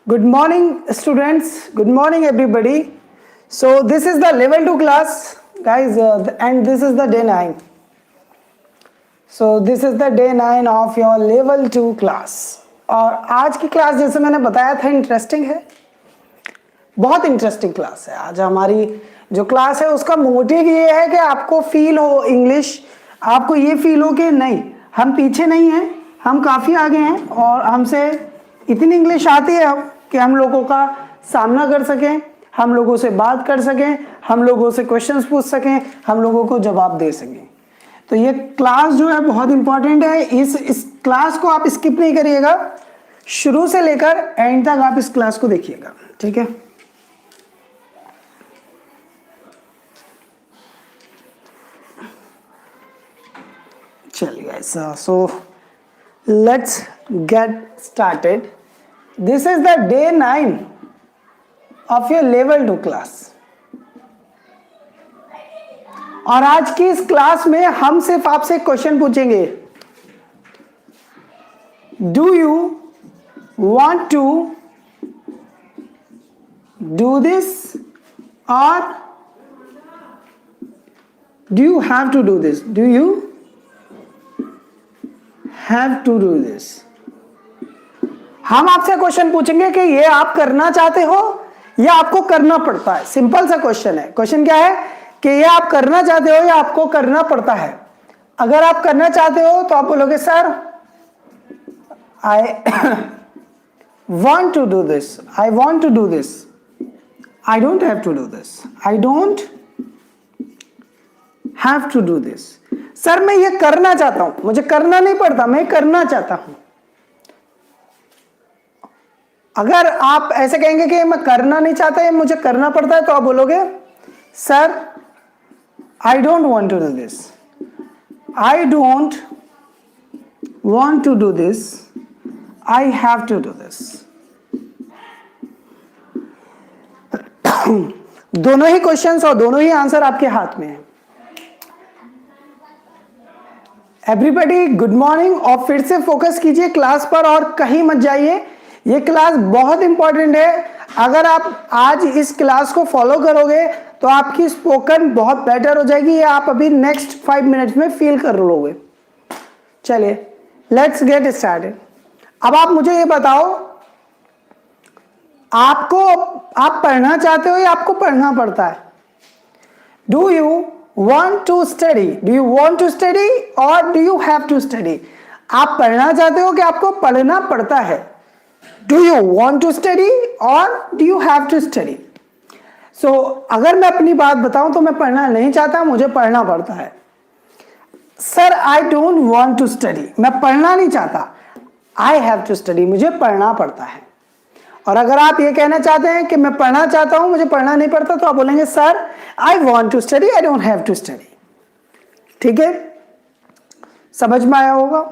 Good morning, students. Good morning, everybody. So this is the level 2 class, guys, and this is the day 9. So this is the day 9 of your level 2 class. और आज की class जैसे मैंने बताया था interesting है, बहुत interesting class है। आज हमारी जो क्लास है उसका मोटिव ये है कि आपको फील हो इंग्लिश, आपको ये फील हो कि नहीं हम पीछे नहीं हैं, हम काफ़ी आगे हैं और हमसे इतनी इंग्लिश आती है कि हम लोगों का सामना कर सकें, हम लोगों से बात कर सकें, हम लोगों से क्वेश्चंस पूछ सकें, हम लोगों को जवाब दे सकें। तो ये क्लास जो है बहुत इंपॉर्टेंट है। इस क्लास को आप स्किप नहीं करिएगा, शुरू से लेकर एंड तक आप इस क्लास को देखिएगा, ठीक है। चलिए so let's get started. This is the day 9 of your level 2 class. और आज की इस क्लास में हम सिर्फ आपसे क्वेश्चन पूछेंगे। Do you want to do this or do you have to do this? Do you have to do this? हम आपसे क्वेश्चन पूछेंगे कि ये आप करना चाहते हो या आपको करना पड़ता है। सिंपल सा क्वेश्चन है। क्वेश्चन क्या है कि ये आप करना चाहते हो या आपको करना पड़ता है। अगर आप करना चाहते हो तो आप बोलोगे sir I want to do this, I want to do this, I don't have to do this, I don't have to do this. Sir मैं ये करना चाहता हूं, मुझे करना नहीं पड़ता, मैं करना चाहता हूं। अगर आप ऐसे कहेंगे कि मैं करना नहीं चाहता है, मुझे करना पड़ता है, तो आप बोलोगे sir I don't want to do this, I don't want to do this, I have to do this. दोनों ही क्वेश्चंस और दोनों ही आंसर आपके हाथ में है। Everybody good morning. और फिर से फोकस कीजिए क्लास पर और कहीं मत जाइए। ये क्लास बहुत इंपॉर्टेंट है। अगर आप आज इस क्लास को फॉलो करोगे तो आपकी स्पोकन बहुत बेटर हो जाएगी। ये आप अभी नेक्स्ट 5 मिनट्स में फील कर लोगे। चलिए लेट्स गेट स्टार्टेड। अब आप मुझे ये बताओ, आप पढ़ना चाहते हो या आपको पढ़ना पड़ता है? Do you want to study? Do you want to study or do you have to study? आप पढ़ना चाहते हो कि आपको पढ़ना पड़ता है? Do you want to study or do you have to study? So अगर मैं अपनी बात बताऊं तो मैं पढ़ना नहीं चाहता, मुझे पढ़ना पड़ता है। Sir I don't want to study, मैं पढ़ना नहीं चाहता, I have to study, मुझे पढ़ना पड़ता है। और अगर आप ये कहना चाहते हैं कि मैं पढ़ना चाहता हूं, मुझे पढ़ना नहीं पड़ता, तो आप बोलेंगे sir I want to study, I don't have to study. ठीक है, समझ में आया होगा।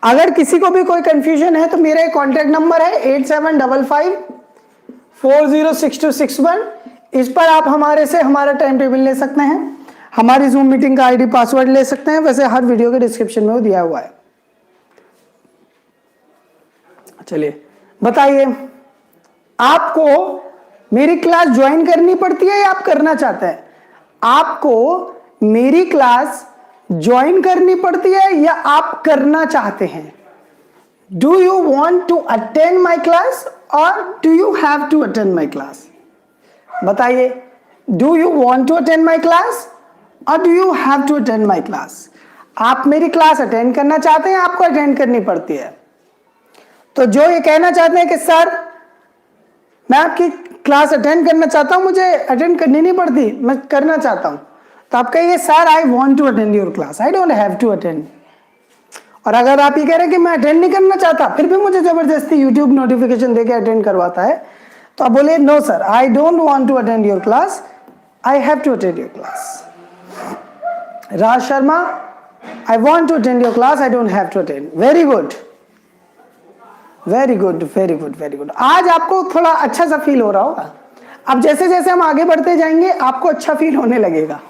अगर किसी को भी कोई कंफ्यूजन है तो मेरा कॉन्टैक्ट नंबर है 8755406261। इस पर आप हमारा टाइम टेबल ले सकते हैं, हमारी जूम मीटिंग का आईडी पासवर्ड ले सकते हैं। वैसे हर वीडियो के डिस्क्रिप्शन में वो दिया हुआ है। चलिए बताइए, आपको मेरी क्लास ज्वाइन करनी पड़ती है या आप करना चाहते हैं? आपको मेरी क्लास ज्वाइन करनी पड़ती है या आप करना चाहते हैं? Do you want to attend my class और do you have to attend my class? बताइए, do you want to attend my class और do you have to attend my class? आप मेरी क्लास अटेंड करना चाहते हैं, आपको अटेंड करनी पड़ती है। तो जो ये कहना चाहते हैं कि सर मैं आपकी क्लास अटेंड करना चाहता हूं, मुझे अटेंड करनी नहीं पड़ती, मैं करना चाहता हूं, तो आप कहिए sir I want to attend your class, I don't have to attend. और अगर आप ये कह रहे हैं कि मैं अटेंड नहीं करना चाहता, फिर भी मुझे जबरदस्ती यूट्यूब नोटिफिकेशन देके अटेंड करवाता है, तो आप बोले no sir I don't want to attend your class, I have to attend your class. Raj Sharma, I want to attend your class, I don't have to attend. Very good, very good, very good, very good. आज आपको थोड़ा अच्छा सा feel हो रहा होगा। अब जैसे जैसे हम आगे बढ़ते जाएंगे आपको अच्छा फील होने लगेगा।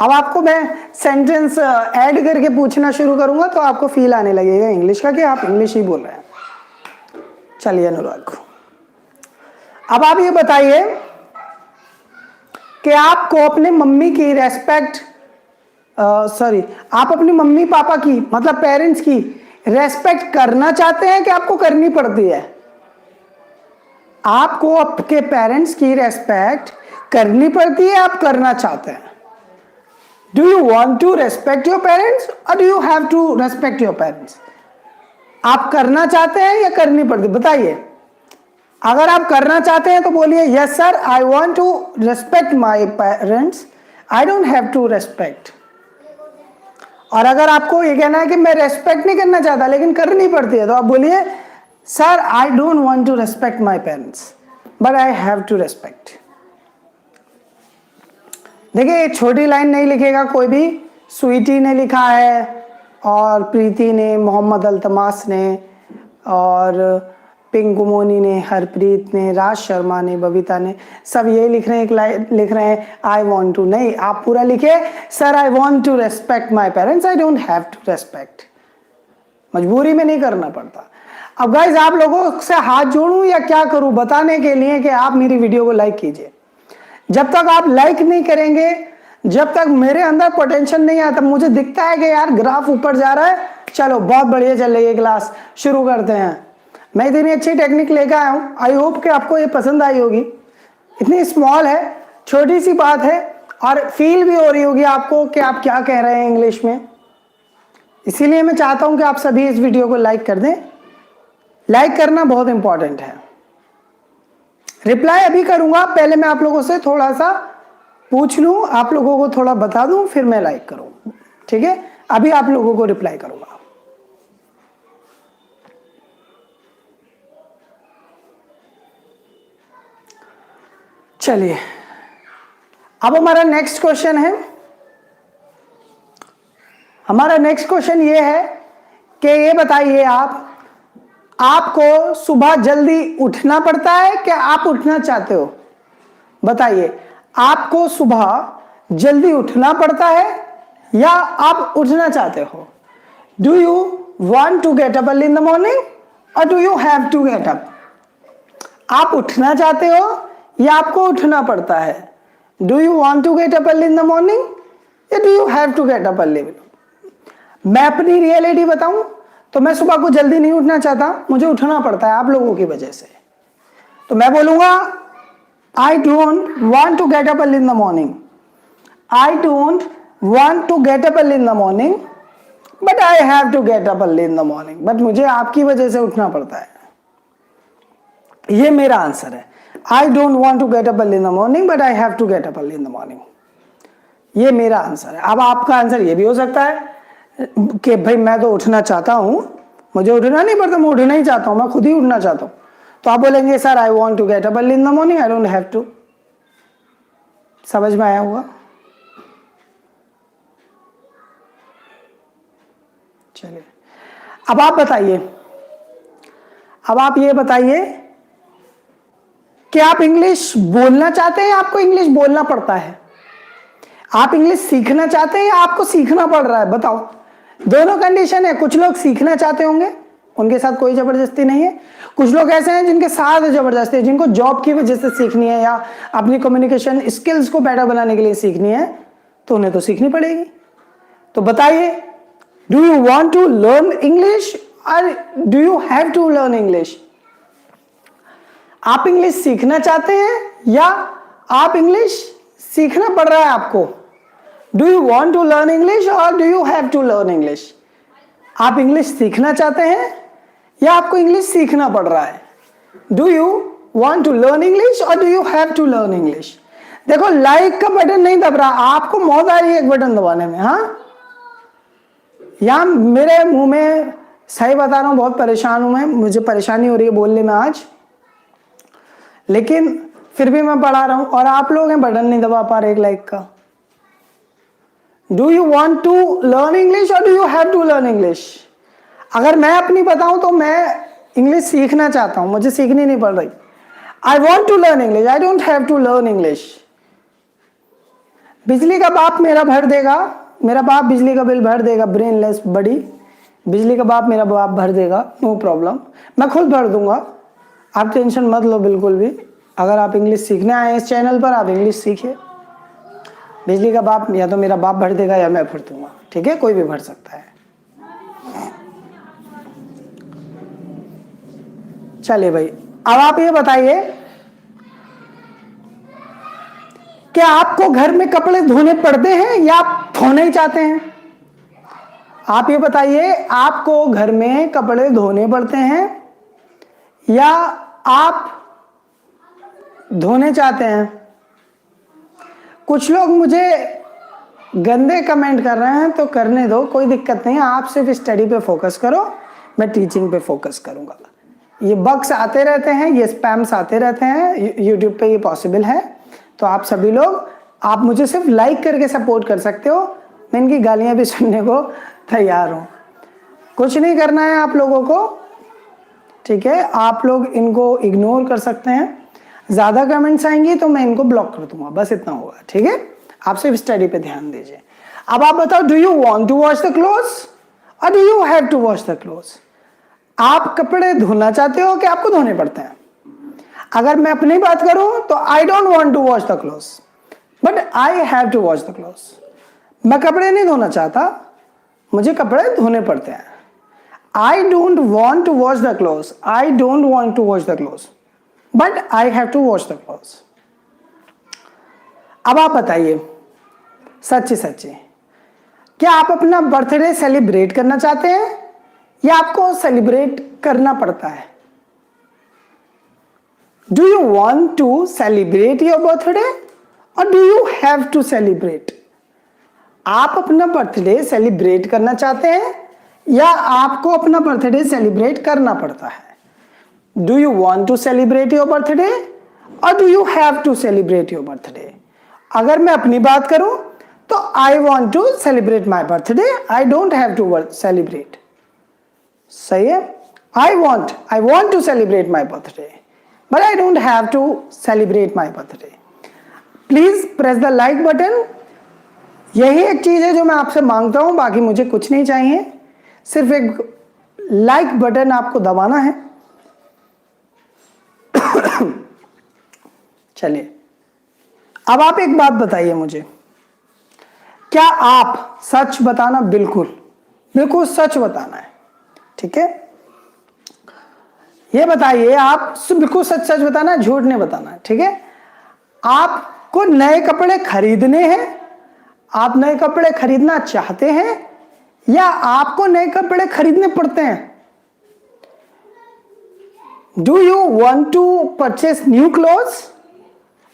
अब आपको मैं सेंटेंस ऐड करके पूछना शुरू करूंगा तो आपको फील आने लगेगा इंग्लिश का कि आप इंग्लिश ही बोल रहे हैं। चलिए अनुराग, अब आप ये बताइए कि आपको अपने मम्मी की रेस्पेक्ट आप अपनी मम्मी पापा की मतलब पेरेंट्स की रेस्पेक्ट करना चाहते हैं कि आपको करनी पड़ती है? आपको आपके पेरेंट्स की रेस्पेक्ट करनी पड़ती है, आप करना चाहते हैं? Do you want to respect your parents और do you have to respect your parents? आप करना चाहते हैं या करनी पड़ती? बताइए। अगर आप करना चाहते हैं तो बोलिए yes sir, I want to respect my parents, I don't have to respect. और अगर आपको ये कहना है कि मैं रेस्पेक्ट नहीं करना चाहता लेकिन करनी पड़ती है, तो आप बोलिए sir, I don't want to respect my parents but I have to respect. देखिए, ये छोटी लाइन नहीं लिखेगा कोई भी। स्वीटी ने लिखा है और प्रीति ने, मोहम्मद अल्तमास ने और पिंकू मोनी ने, हरप्रीत ने, राज शर्मा ने, बबीता ने, सब ये लिख रहे हैं, एक लाइन लिख रहे हैं आई वॉन्ट टू। नहीं, आप पूरा लिखे sir I want to respect my parents, I don't have to respect. मजबूरी में नहीं करना पड़ता। अब गाइज, आप लोगों से हाथ जोड़ूं या क्या करूं बताने के लिए कि आप मेरी वीडियो को लाइक कीजिए। जब तक आप लाइक नहीं करेंगे, जब तक मेरे अंदर पोटेंशियल नहीं आता, मुझे दिखता है कि यार ग्राफ ऊपर जा रहा है, चलो बहुत बढ़िया चल रही है क्लास, शुरू करते हैं। मैं इतनी अच्छी टेक्निक लेकर आया हूं, आई होप कि आपको ये पसंद आई होगी। इतनी स्मॉल है, छोटी सी बात है और फील भी हो रही होगी आपको कि आप क्या कह रहे हैं इंग्लिश में। इसीलिए मैं चाहता हूं कि आप सभी इस वीडियो को लाइक कर दें। लाइक करना बहुत इंपॉर्टेंट है। रिप्लाई अभी करूंगा, पहले मैं आप लोगों से थोड़ा सा पूछ लूं, आप लोगों को थोड़ा बता दूं, फिर मैं लाइक करूं। ठीक है, अभी आप लोगों को रिप्लाई करूंगा। चलिए, अब हमारा नेक्स्ट क्वेश्चन है। हमारा नेक्स्ट क्वेश्चन ये है कि ये बताइए आपको सुबह जल्दी उठना पड़ता है कि आप उठना चाहते हो? बताइए, आपको सुबह जल्दी उठना पड़ता है या आप उठना चाहते हो? Do you want to get up early in the morning और do you have to get up? आप उठना चाहते हो या आपको उठना पड़ता है? Do you want to get up early in the morning या do you have to get up early? मैं अपनी रियलिटी बताऊं तो मैं सुबह को जल्दी नहीं उठना चाहता, मुझे उठना पड़ता है आप लोगों की वजह से। तो मैं बोलूंगा I don't want to get up early in the morning, I don't want to get up early in the morning but I have to get up early in the morning, but मुझे आपकी वजह से उठना पड़ता है। ये मेरा answer है। I don't want to get up early in the morning but I have to get up early in the morning. ये मेरा आंसर है। अब आपका आंसर ये भी हो सकता है कि भाई मैं तो उठना चाहता हूं, मुझे उठना नहीं पड़ता, मैं उठना ही चाहता हूं, मैं खुद ही उठना चाहता हूं। तो आप बोलेंगे sir I want to get up early in the morning, I don't have to. समझ में आया होगा? चलिए, अब आप बताइए, अब आप ये बताइए कि आप इंग्लिश बोलना चाहते हैं, आपको इंग्लिश बोलना पड़ता है? आप इंग्लिश सीखना चाहते हैं या आपको सीखना पड़ रहा है? बताओ। दोनों कंडीशन है। कुछ लोग सीखना चाहते होंगे, उनके साथ कोई जबरदस्ती नहीं है। कुछ लोग ऐसे हैं जिनके साथ जबरदस्ती है, जिनको जॉब की वजह से सीखनी है या अपनी कम्युनिकेशन स्किल्स को बेटर बनाने के लिए सीखनी है, तो उन्हें तो सीखनी पड़ेगी। तो बताइए, do you want to learn English और do you have to learn English? आप इंग्लिश सीखना चाहते हैं या आप इंग्लिश सीखना पड़ रहा है आपको? Do you want to learn English और do you have to learn English? आप इंग्लिश सीखना चाहते हैं या आपको इंग्लिश सीखना पड़ रहा है? Do you want to learn English और do you have to learn English? देखो, लाइक का बटन नहीं दब रहा, आपको मौत आ रही है एक बटन दबाने में। हाँ, यहां मेरे मुंह में, सही बता रहा हूं, बहुत परेशान हूं मैं, मुझे परेशानी हो रही है बोलने में आज, लेकिन फिर भी मैं पढ़ा रहा हूं और आप लोग हैं बटन नहीं दबा पा रहे एक लाइक का। Do you want to learn English और do you have to learn English? अगर मैं अपनी बताऊं तो मैं इंग्लिश सीखना चाहता हूं, मुझे सीखनी नहीं पड़ रही। I want to learn English, I don't have to learn English. बिजली का बाप मेरा भर देगा, मेरा बाप बिजली का बिल भर देगा, ब्रेनलेस बड़ी, बिजली का बाप मेरा बाप भर देगा, नो प्रॉब्लम, मैं खुद भर दूंगा, आप टेंशन मत लो बिल्कुल भी। अगर आप इंग्लिश सीखने आए हैं इस चैनल पर, आप इंग्लिश सीखिए। बिजली का बाप या तो मेरा बाप भर देगा या मैं भर दूंगा, ठीक है, कोई भी भर सकता है। चलिए भाई, अब आप ये बताइए, क्या आपको घर में कपड़े धोने पड़ते हैं या आप धोने ही चाहते हैं? आप ये बताइए, आपको घर में कपड़े धोने पड़ते हैं या आप धोने चाहते हैं? कुछ लोग मुझे गंदे कमेंट कर रहे हैं, तो करने दो, कोई दिक्कत नहीं है। आप सिर्फ स्टडी पे फोकस करो, मैं टीचिंग पे फोकस करूंगा। ये बग्स आते रहते हैं, ये स्पैम्स आते रहते हैं यूट्यूब पे, ये पॉसिबल है। तो आप सभी लोग, आप मुझे सिर्फ लाइक करके सपोर्ट कर सकते हो, मैं इनकी गालियां भी सुनने को तैयार हूं। कुछ नहीं करना है आप लोगों को, ठीक है, आप लोग इनको इग्नोर कर सकते हैं। ज्यादा कमेंट्स आएंगी तो मैं इनको ब्लॉक कर दूंगा, बस इतना होगा, ठीक है। आप सिर्फ स्टडी पे ध्यान दीजिए। अब आप बताओ, do you want to wash the clothes और do you have to wash the clothes? आप कपड़े धोना चाहते हो कि आपको धोने पड़ते हैं? अगर मैं अपनी बात करूं तो I don't want to wash the clothes but I have to wash the clothes. मैं कपड़े नहीं धोना चाहता, मुझे कपड़े धोने पड़ते हैं। I don't want to wash the clothes, I don't want to wash the clothes but I have to wash the clothes. अब आप बताइए सच्ची सच्ची, क्या आप अपना बर्थडे सेलिब्रेट करना चाहते हैं या आपको सेलिब्रेट करना पड़ता है? Do you want to celebrate your birthday और do you have to celebrate? आप अपना बर्थडे सेलिब्रेट करना चाहते हैं या आपको अपना बर्थडे सेलिब्रेट करना पड़ता है? Do you want to celebrate your birthday और do you have to celebrate your birthday? अगर मैं अपनी बात करूं तो I want to celebrate my birthday, I don't have to celebrate. सही है, I want to celebrate my birthday but I don't have to celebrate my birthday. Please press the like button. यही एक चीज है जो मैं आपसे मांगता हूं, बाकी मुझे कुछ नहीं चाहिए, सिर्फ एक लाइक बटन आपको दबाना है। चलिए, अब आप एक बात बताइए मुझे, क्या आप सच बताना, बिल्कुल बिल्कुल सच बताना है, ठीक है। ये बताइए, आप बिल्कुल सच सच बताना है, झूठ नहीं बताना है, ठीक है। आपको नए कपड़े खरीदने हैं, आप नए कपड़े खरीदना चाहते हैं या आपको नए कपड़े खरीदने पड़ते हैं? Do you want to purchase new clothes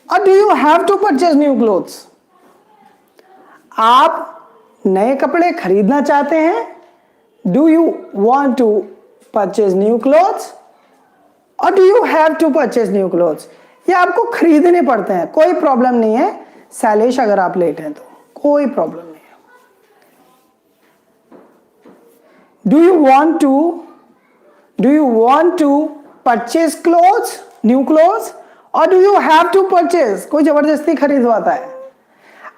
और do you have to purchase new clothes? आप नए कपड़े खरीदना चाहते हैं, do you want to purchase new clothes और do you have to purchase new clothes? ये आपको खरीदने पड़ते हैं, कोई प्रॉब्लम नहीं है शैलेश, अगर आप लेट हैं तो कोई प्रॉब्लम नहीं है। Do you want to purchase clothes, new clothes और do you have to purchase? कोई जबरदस्ती खरीदवाता है।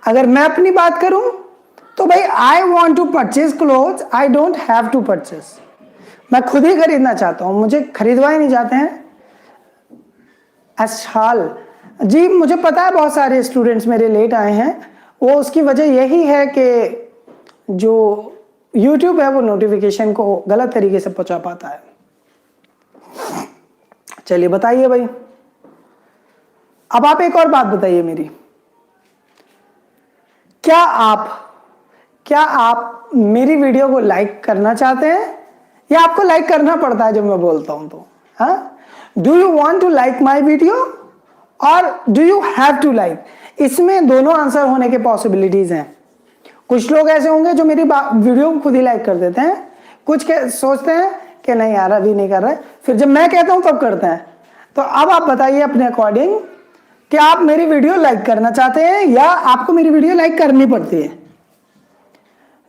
अगर मैं अपनी बात करूं तो भाई I want to purchase clothes, I don't have to purchase. मैं खुद ही खरीदना चाहता हूं, मुझे खरीदवाए नहीं जाते हैं। अच्छा जी, मुझे पता है बहुत सारे स्टूडेंट्स मेरे लेट आए हैं, वो उसकी वजह यही है कि जो YouTube है वो नोटिफिकेशन को गलत तरीके से पहुंचा पाता है। चलिए बताइए भाई, अब आप एक और बात बताइए मेरी, क्या आप मेरी वीडियो को लाइक करना चाहते हैं या आपको लाइक करना पड़ता है जब मैं बोलता हूं तो? हाँ, do you want to like my video और do you have to like? इसमें दोनों आंसर होने के पॉसिबिलिटीज हैं। कुछ लोग ऐसे होंगे जो मेरी वीडियो को खुद ही लाइक कर देते हैं, कुछ के सोचते हैं कि नहीं यार अभी नहीं कर रहे, फिर जब मैं कहता हूं तब करते हैं। तो अब आप बताइए अपने अकॉर्डिंग कि आप मेरी वीडियो लाइक करना चाहते हैं या आपको मेरी वीडियो लाइक करनी पड़ती है?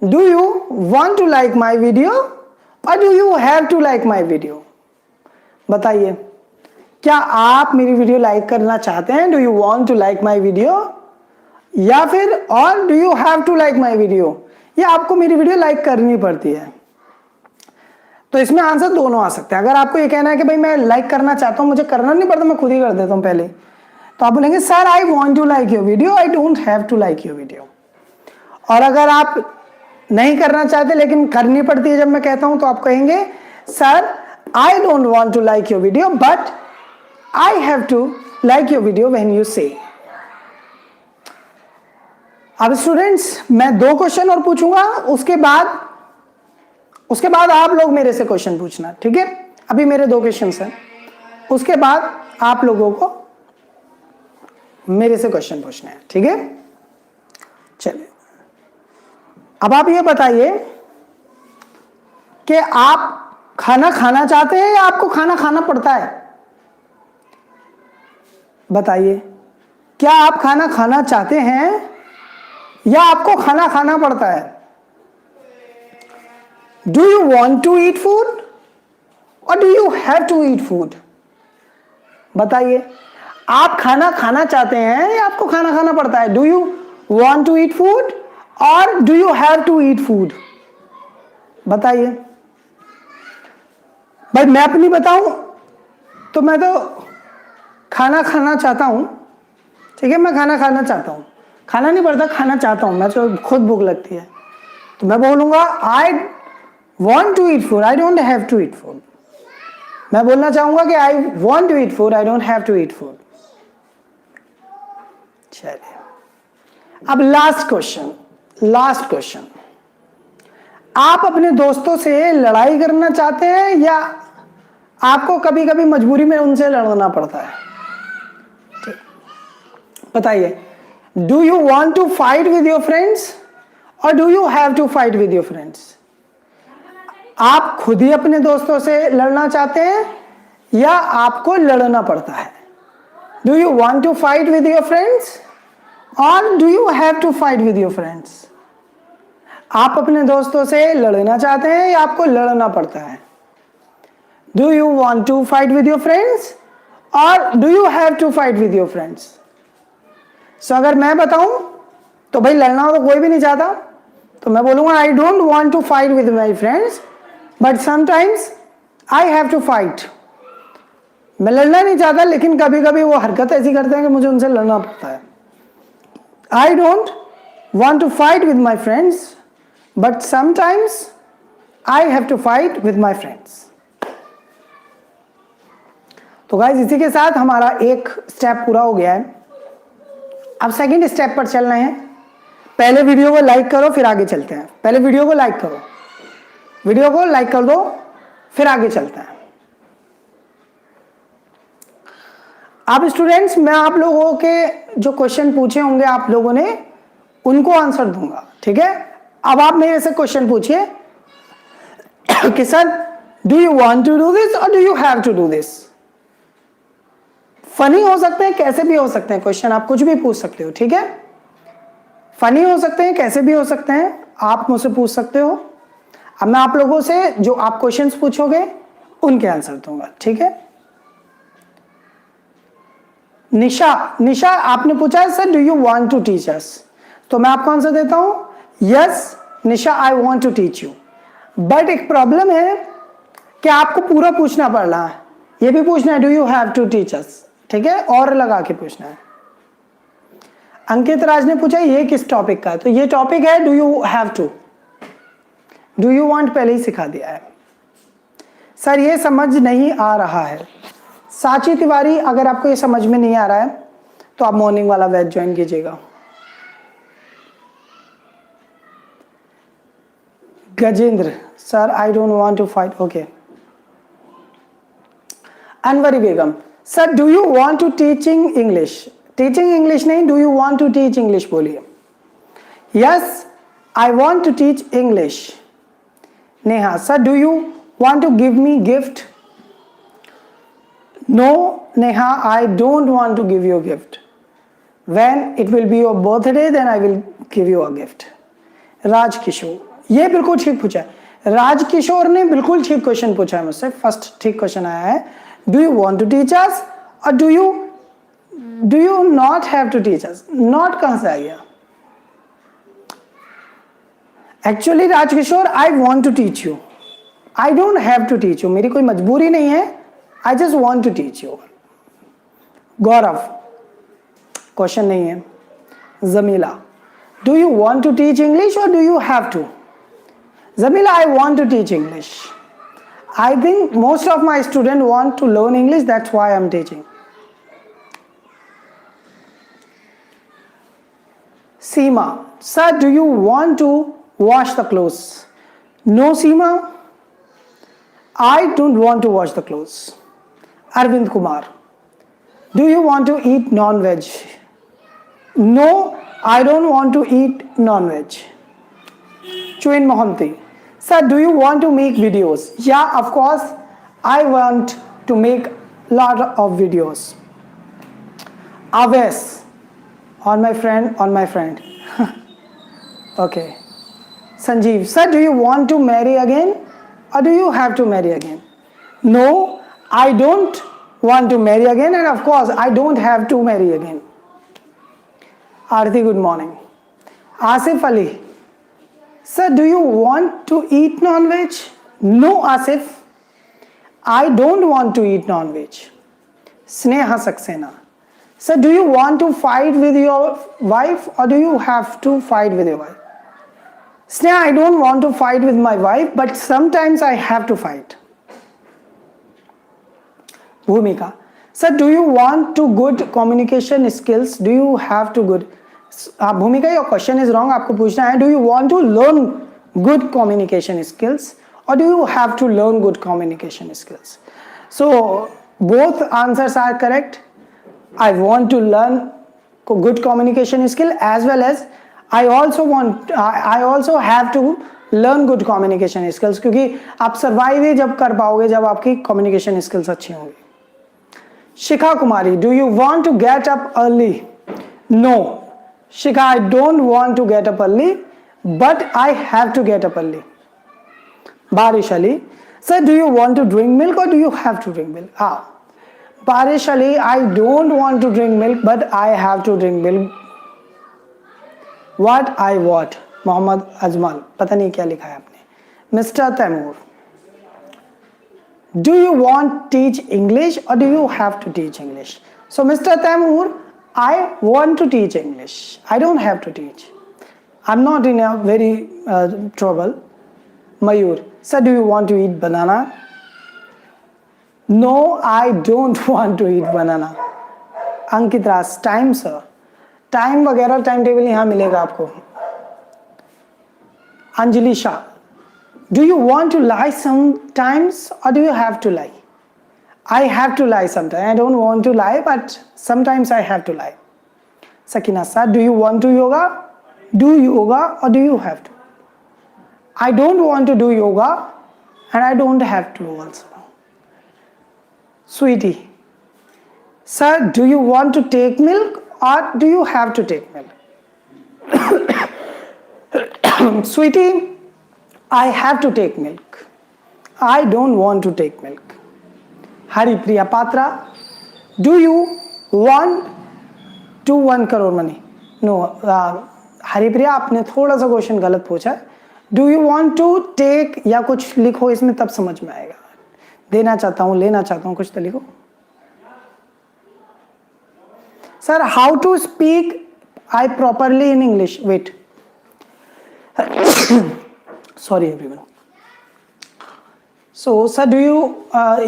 Do you want to like my video और do you have to like my video? बताइए, क्या आप मेरी वीडियो लाइक करना चाहते हैं? Do you want to like my video या फिर और do you have to like my video, या आपको मेरी वीडियो लाइक करनी पड़ती है? तो इसमें आंसर दोनों आ सकते हैं। अगर आपको ये कहना है कि भाई मैं लाइक करना चाहता हूं, मुझे करना नहीं पड़ता, मैं खुद ही कर देता हूं पहले, तो आप बोलेंगे sir I want to like your video, I don't have to like your video. और अगर आप नहीं करना चाहते लेकिन करनी पड़ती है जब मैं कहता हूं, तो आप कहेंगे sir I don't want to like your video but I have to like your video when you say. अब स्टूडेंट्स मैं 2 क्वेश्चन और पूछूंगा, उसके बाद आप लोग मेरे से क्वेश्चन पूछना, ठीक है। अभी मेरे 2 क्वेश्चन हैं, उसके बाद आप लोगों को मेरे से क्वेश्चन पूछना है, ठीक है। चलिए अब आप ये बताइए कि आप खाना खाना चाहते हैं या आपको खाना खाना पड़ता है? बताइए, क्या आप खाना खाना चाहते हैं या आपको खाना खाना पड़ता है? Do you want to eat food और do you have to eat food? बताइए, आप खाना खाना चाहते हैं या आपको खाना खाना पड़ता है? Do you want to eat food और do you have to eat food? बताइए भाई। मैं अपनी बताऊं तो मैं तो खाना खाना चाहता हूं, ठीक है। मैं खाना खाना चाहता हूं, खाना नहीं पड़ता, खाना चाहता हूं मैं, तो खुद भूख लगती है तो मैं बोलूंगा I want to eat food, I don't have to eat food. मैं बोलना चाहूंगा कि I want to eat food, I don't have to eat food. चलिए अब लास्ट क्वेश्चन, आप अपने दोस्तों से लड़ाई करना चाहते हैं या आपको कभी कभी मजबूरी में उनसे लड़ना पड़ता है? ठीक, बताइए, do you want to fight with your friends और do you have to fight with your friends? आप खुद ही अपने दोस्तों से लड़ना चाहते हैं या आपको लड़ना पड़ता है? Do you want to fight with your friends और do you have to fight with your friends? आप अपने दोस्तों से लड़ना चाहते हैं या आपको लड़ना पड़ता है? Do you want to fight with your friends और do you have to fight with your friends? So अगर मैं बताऊं तो भाई लड़ना तो कोई भी नहीं चाहता, तो मैं बोलूंगा I don't want to fight with my friends but sometimes I have to fight. मैं लड़ना नहीं चाहता लेकिन कभी कभी वो हरकत ऐसी करते हैं कि मुझे उनसे लड़ना पड़ता है। I don't want to fight with my friends but sometimes I have to fight with my friends. तो गाइस इसी के साथ हमारा एक स्टेप पूरा हो गया है। अब सेकंड स्टेप पर चलना है। पहले वीडियो को लाइक करो फिर आगे चलते हैं। पहले वीडियो को लाइक करो, वीडियो को लाइक कर दो फिर आगे चलते हैं। अब स्टूडेंट्स मैं आप लोगों के जो क्वेश्चन पूछे होंगे आप लोगों ने उनको आंसर दूंगा, ठीक है। अब आप मेरे से क्वेश्चन पूछिए कि sir do you want to do this और do you have to do this? Funny हो सकते हैं, कैसे भी हो सकते हैं क्वेश्चन, आप कुछ भी पूछ सकते हो, ठीक है। फनी हो सकते हैं, कैसे भी हो सकते हैं, आप मुझसे पूछ सकते हो। अब मैं आप लोगों से जो आप क्वेश्चंस पूछोगे उनके आंसर दूंगा, ठीक है। निशा आपने पूछा है sir do you want to teach us, तो मैं आपको आंसर देता हूं yes Nisha I want to teach you. But एक प्रॉब्लम है कि आपको पूरा पूछना पड़ रहा है, ये भी पूछना है do you have to teach us, ठीक है, और लगा के पूछना है। अंकित राज ने पूछा ये किस टॉपिक का है, तो ये टॉपिक है do you have to. Do you want पहले ही सिखा दिया है। सर ये समझ नहीं आ रहा है। साची तिवारी अगर आपको ये समझ में नहीं आ रहा है तो आप मॉर्निंग वाला बैच ज्वाइन कीजिएगा। Gajendra sir I don't want to fight, okay. Anwari Begum sir do you want to teaching English, teaching English नहीं do you want to teach English बोलिए। Yes I want to teach English. Neha sir do you want to give me gift? No, Neha, I don't want to give you a gift. When it will be your birthday, then I will give you a gift. Raj Kishore, ये बिल्कुल ठीक पूछा है। राज किशोर ने बिल्कुल ठीक question पूछा है मुझसे, फर्स्ट ठीक क्वेश्चन आया है। Do you want to teach us और do you not have to teach us? Not कहां से आ गया? Actually, Raj Kishore, I want to teach you. I don't have to teach you, मेरी कोई मजबूरी नहीं है, I just want to teach you. Gaurav, question नहीं है। Jamila, do you want to teach English और do you have to? Zamila, I want to teach English. I think most of my students want to learn English, that's why I'm teaching. Seema, sir, do you want to wash the clothes? No, Seema, I don't want to wash the clothes. Arvind Kumar, do you want to eat non-veg? No, I don't want to eat non-veg. Chuin Mohanty, sir, do you want to make videos? Yeah, of course, I want to make lot of videos. Aves, on my friend. Okay. Sanjeev, sir, do you want to marry again or do you have to marry again? No, I don't want to marry again, and of course, I don't have to marry again. Aarti, good morning. Asif Ali, sir, do you want to eat non-veg? No, Asif, I don't want to eat non-veg. Sneha Saxena, sir, do you want to fight with your wife or do you have to fight with your wife? Sneha, I don't want to fight with my wife, but sometimes I have to fight. Bhumika, sir, do you want to good communication skills? Do you have to good? Bhumika, your question is wrong. आपको पूछना है, do you want to learn good communication skills or do you have to learn good communication skills? So both answers are correct. I want to learn good communication skill as well as I also have to learn good communication skills, क्योंकि आप survive ही जब कर पाओगे जब आपकी communication skills अच्छी होंगी. Shikha Kumari, do you want to get up early? No, Shikha, I don't want to get up early, but I have to get up early. Barish Ali, sir, do you want to drink milk or do you have to drink milk? Barish Ali, I don't want to drink milk, but I have to drink milk. What I want? Mohammad Ajmal, पता नहीं क्या लिखा है आपने. Mr. Taimur, do you want to teach English or do you have to teach English? So Mr. Taimur, I want to teach English. I don't have to teach. I'm not in a very trouble. Mayur, sir, do you want to eat banana? No, I don't want to eat banana. Ankit Ras, time sir. Time वगैरह time table यहाँ मिलेगा आपको. Anjali Shah, do you want to lie sometimes or do you have to lie? I have to lie sometimes. I don't want to lie, but sometimes I have to lie. Sakina Sir, do you want to yoga? Do yoga or do you have to? I don't want to do yoga and I don't have to also. Sweetie, sir, do you want to take milk or do you have to take milk? Sweetie, I have to take milk. I don't want to take milk. Haripriya Patra, do you want to 1 crore money? No, Haripriya आपने थोड़ा सा question गलत पूछा है. Do you want to take या कुछ लिखो इसमें तब समझ में आएगा. देना चाहता हूँ, लेना चाहता हूँ, कुछ तो लिखो. Sir, how to speak I properly in English? Wait, sorry everyone. So sir, do you,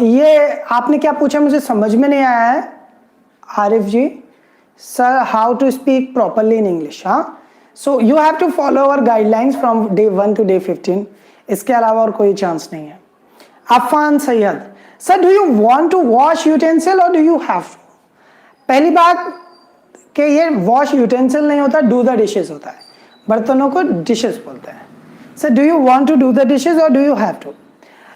ये आपने क्या पूछा मुझे समझ में नहीं आया है. Arif ji, sir, how to speak properly in English? हाँ, so you have to follow our guidelines from day 1 to day 15. इसके अलावा और कोई चांस नहीं है. Afan Syed, sir, do you want to wash utensil और डू यू हैव टू? पहली बात कि ये वॉश यूटेंसिल नहीं होता, डू द डिशेस होता है. बर्तनों को डिशेस बोलते हैं. Sir, do you want to do the dishes और do you have to?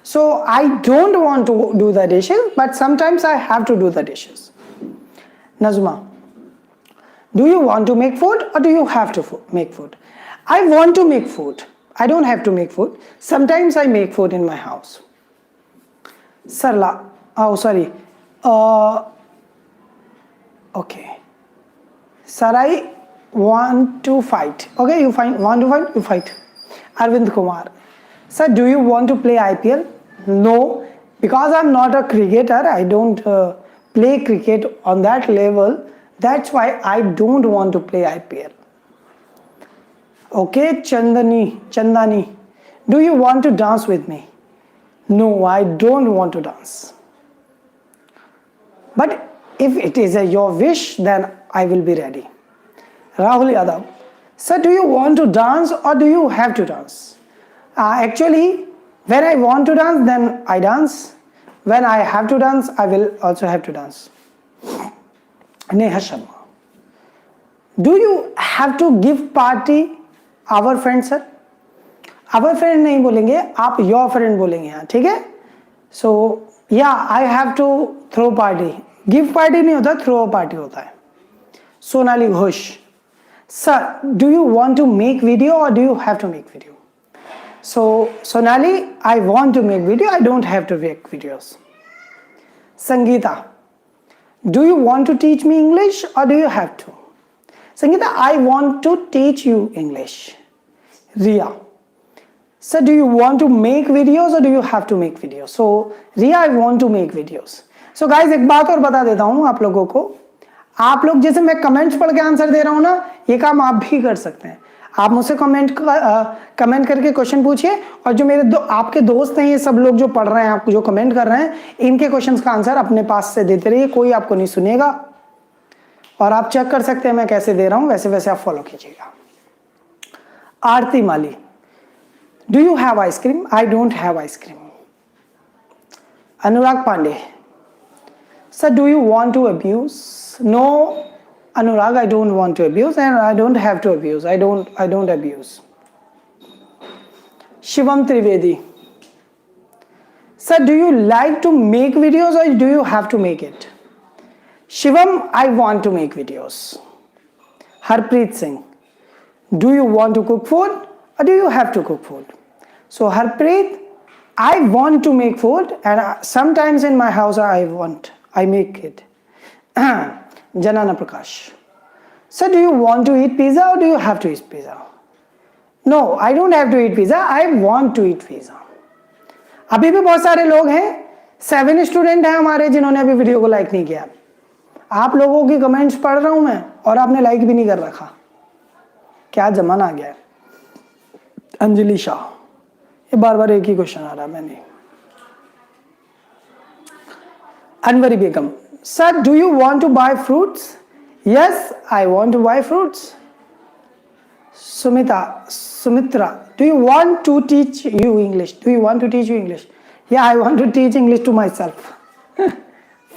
So I don't want to do the dishes, but sometimes I have to do the dishes. Nazma, do you want to make food or do you have to make food? I want to make food. I don't have to make food. Sometimes I make food in my house. Sarla, oh sorry. Okay. Sarai, want to fight. Okay, you want to fight? You fight. Arvind Kumar, sir, do you want to play IPL? No, because I'm not a cricketer, I don't play cricket on that level. That's why I don't want to play IPL. Okay, Chandani, do you want to dance with me? No, I don't want to dance. But if it is your wish, then I will be ready. Rahul Yadav, sir, do you want to dance or do you have to dance? Actually, when I want to dance, then I dance. When I have to dance, I will also have to dance. Neha Sharma, do you have to give party our friend, sir? Our friend नहीं बोलेंगे, आप your friend बोलेंगे यहाँ, ठीक है? So yeah, I have to throw party. Give party नहीं होता, throw a party होता है. Sonali Ghosh, sir, do you want to make video or do you have to make video? So Sonali, I want to make video, I don't have to make videos. Sangeeta, do you want to teach me English or do you have to? Sangeeta, I want to teach you English. Ria, sir, do you want to make videos or do you have to make videos? So Ria, I want to make videos. So guys, एक बात और बता देता हूँ आप लोगों को. आप लोग जैसे मैं कमेंट्स पढ़ के आंसर दे रहा हूँ ना, ये काम आप भी कर सकते हैं. आप मुझसे कमेंट करके क्वेश्चन पूछिए, और जो मेरे आपके दोस्त हैं, ये सब लोग जो पढ़ रहे हैं, आप जो कमेंट कर रहे हैं, इनके क्वेश्चंस का आंसर अपने पास से देते रहिए, कोई आपको नहीं सुनेगा. और आप चेक कर सकते हैं मैं कैसे दे रहा हूं, वैसे वैसे आप फॉलो कीजिएगा. Aarti Mali, do you have ice cream? I don't have ice cream. Anurag Pandey, sir do you want to abuse? No Anurag, I don't want to abuse and I don't have to abuse. I don't abuse. Shivam Trivedi, sir, do you like to make videos or do you have to make it? Shivam, I want to make videos. Harpreet Singh, do you want to cook food or do you have to cook food? So Harpreet, I want to make food, and sometimes in my house I make it. Janana Prakash, sir, do you want to eat pizza or do you have to eat pizza? No, I don't have to eat pizza, I want to eat pizza. अभी भी बहुत सारे लोग हैं, 7 student हैं हमारे जिन्होंने अभी वीडियो को लाइक नहीं किया. आप लोगों की कमेंट्स पढ़ रहा हूं मैं और आपने लाइक भी नहीं कर रखा. क्या जमाना आ गया है. अंजलि शाह, ये बार बार एक ही क्वेश्चन आ रहा है. मैंने अनवरी बेगम, sir, do you want to buy fruits? Yes, I want to buy fruits. Sumitra, do you want to teach you English? Do you want to teach you English? Yeah, I want to teach English to myself.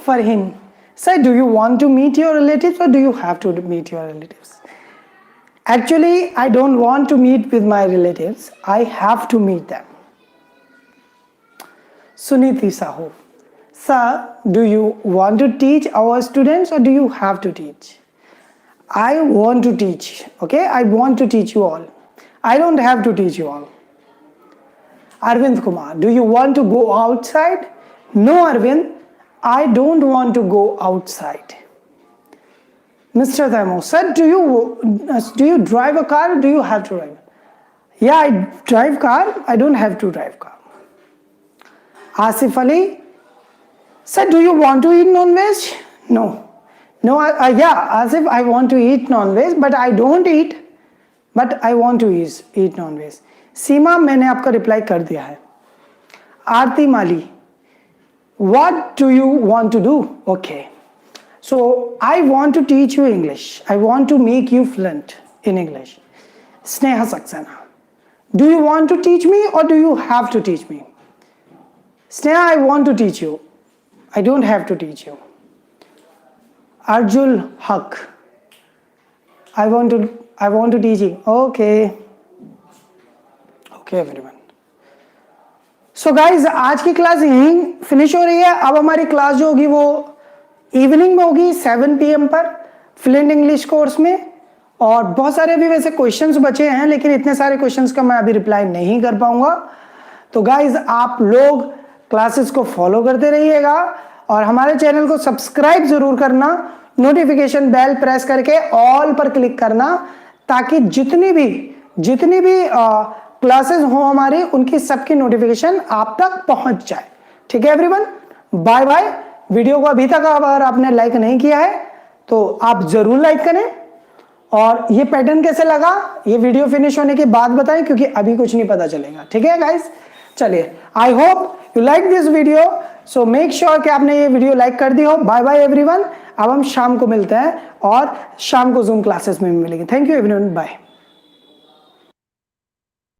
Farhin, sir, do you want to meet your relatives or do you have to meet your relatives? Actually, I don't want to meet with my relatives. I have to meet them. Suniti Sahu, sir, do you want to teach our students or do you have to teach? I want to teach, okay? I want to teach you all. I don't have to teach you all. Arvind Kumar, do you want to go outside? No, Arvind, I don't want to go outside. Mr. Thaimo, sir, do you drive a car or do you have to drive? Yeah, I drive car, I don't have to drive car. Asif Ali, sir, do you want to eat non-veg? No. No, yeah, as if I want to eat non-veg, but I don't eat, but I want to eat non-veg. सीमा, मैंने आपका reply कर दिया है. आरती माली, what do you want to do? Okay. So, I want to teach you English. I want to make you fluent in English. Sneha Saxena, do you want to teach me or do you have to teach me? Sneha, I want to teach you. I don't have to teach you. Arjul Haq, I want to teach you. Okay. Okay everyone. So guys, आज की class यहीं finish हो रही है. अब हमारी class जो होगी वो इवनिंग में होगी 7 PM पर फ्लुएंट इंग्लिश कोर्स में. और बहुत सारे अभी वैसे क्वेश्चंस बचे हैं, लेकिन इतने सारे क्वेश्चंस का मैं अभी रिप्लाई नहीं कर पाऊंगा. तो गाइज आप लोग क्लासेस को फॉलो करते रहिएगा और हमारे चैनल को सब्सक्राइब जरूर करना, नोटिफिकेशन बेल प्रेस करके ऑल पर क्लिक करना, ताकि जितनी भी क्लासेस हो हमारी, उनकी सबकी नोटिफिकेशन आप तक पहुंच जाए। ठीक है एवरीवन, बाय बाय। वीडियो को अभी तक अगर आपने लाइक नहीं किया है तो आप जरूर लाइक करें, और ये पैटर्न कैसे लगा ये वीडियो फिनिश होने के बाद बताएं, क्योंकि अभी कुछ नहीं पता चलेगा। ठीक है गाइस, चलिए, I hope you like this video, so make sure कि आपने ये वीडियो लाइक कर दी हो। Bye bye everyone. अब हम शाम को मिलते हैं और शाम को जूम क्लासेस में मिलेंगे। Thank you everyone, bye.